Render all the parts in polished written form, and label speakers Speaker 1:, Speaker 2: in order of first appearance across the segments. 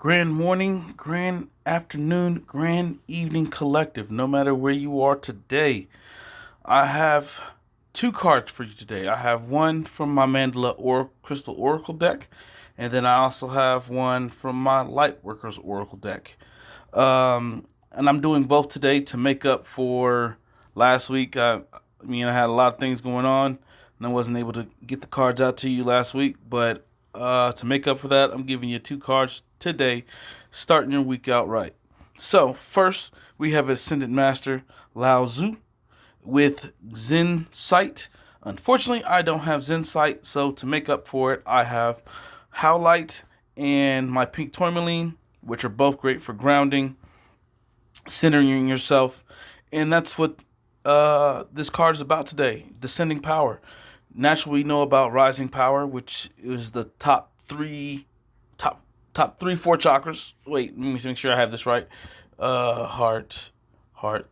Speaker 1: Grand morning, grand afternoon, grand evening collective, no matter where you are today. I have two cards for you today. I have one from my Mandala or Crystal Oracle deck, and then I also have one from my Lightworkers Oracle deck. And I'm doing both today to make up for last week. I had a lot of things going on, and I wasn't able to get the cards out to you last week. But to make up for that, I'm giving you two cards today, starting your week out right. So first, we have Ascended Master Lao Tzu with Zen Sight. Unfortunately, I don't have Zen Sight, so to make up for it, I have Howlite and my Pink Tourmaline, which are both great for grounding, centering yourself, and that's what this card is about today. Descending Power. Naturally, we know about Rising Power, which is the top three, four chakras. Wait, let me make sure I have this right. Heart,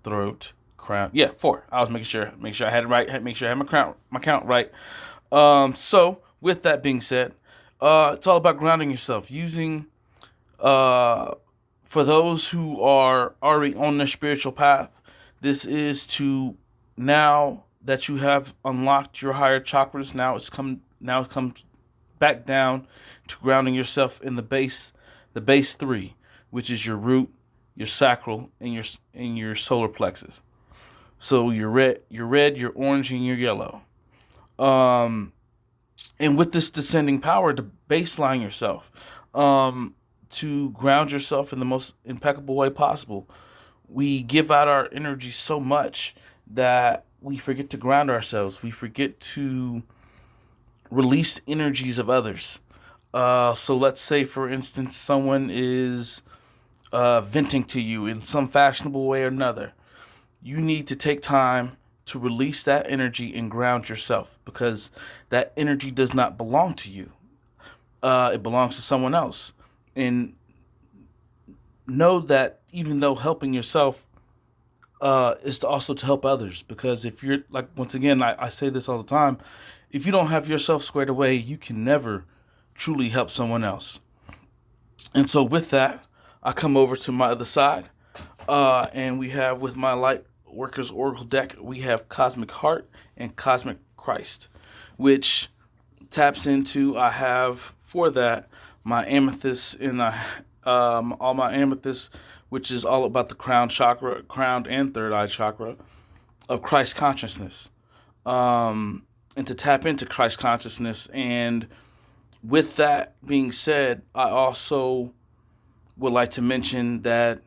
Speaker 1: throat, crown. Yeah, four. I was making sure I had it right. Make sure I had my count right. So with that being said, it's all about grounding yourself using. For those who are already on their spiritual path, this is to, now that you have unlocked your higher chakras, now it comes back down to grounding yourself in the base three, which is your root, your sacral, and your solar plexus. So your red, your orange, and your yellow. And with this descending power, to baseline yourself, to ground yourself in the most impeccable way possible. We give out our energy so much that we forget to ground ourselves. We forget to release energies of others. So let's say, for instance, someone is venting to you in some fashionable way or another. You need to take time to release that energy and ground yourself, because that energy does not belong to you. It belongs to someone else. And know that even though helping yourself is to also to help others, because if you're, like, once again, I say this all the time, if you don't have yourself squared away, you can never truly help someone else. And so with that, I come over to my other side, and we have, with my Light Workers Oracle deck, we have Cosmic Heart and Cosmic Christ, which taps into, I have for that my amethyst and all my amethyst, which is all about the crown and third eye chakra of Christ consciousness, and to tap into Christ consciousness. And with that being said, I also would like to mention that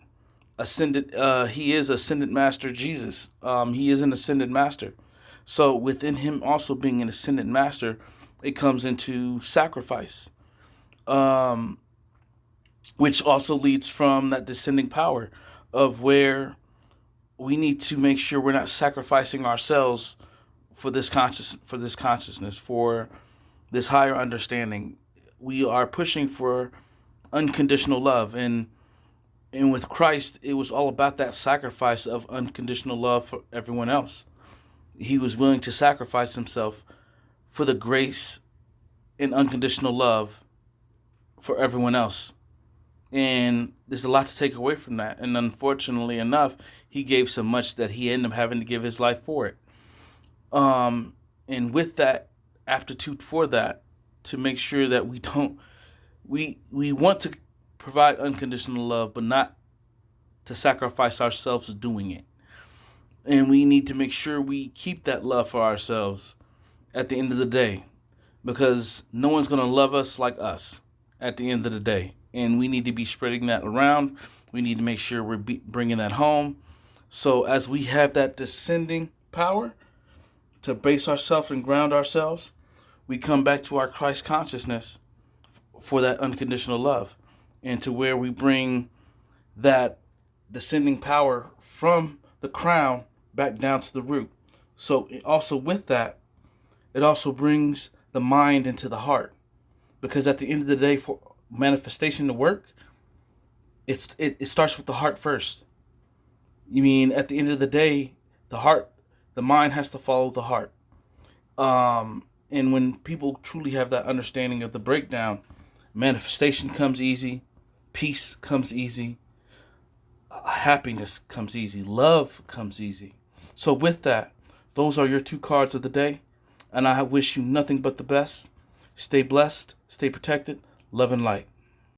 Speaker 1: he is Ascended Master Jesus. He is an Ascended Master. So within him also being an Ascended Master, it comes into sacrifice, which also leads from that descending power of where we need to make sure we're not sacrificing ourselves for this consciousness, for this higher understanding. We are pushing for unconditional love, and with Christ, it was all about that sacrifice of unconditional love for everyone else. He was willing to sacrifice himself for the grace and unconditional love for everyone else. And there's a lot to take away from that. And unfortunately enough, he gave so much that he ended up having to give his life for it. And with that aptitude for that, to make sure that we want to provide unconditional love, but not to sacrifice ourselves doing it. And we need to make sure we keep that love for ourselves at the end of the day, because no one's going to love us like us at the end of the day. And we need to be spreading that around. We need to make sure we're bringing that home. So as we have that descending power to base ourselves and ground ourselves, we come back to our Christ consciousness for that unconditional love, and to where we bring that descending power from the crown back down to the root. So also with that, it also brings the mind into the heart, because at the end of the day, for manifestation to work, it starts with the heart first. At the end of the day, the mind has to follow the heart. And when people truly have that understanding of the breakdown, manifestation comes easy, Peace comes easy. Happiness comes easy. Love comes easy. So with that, those are your 2 cards of the day. And I wish you nothing but the best. Stay blessed. Stay protected. Love and light.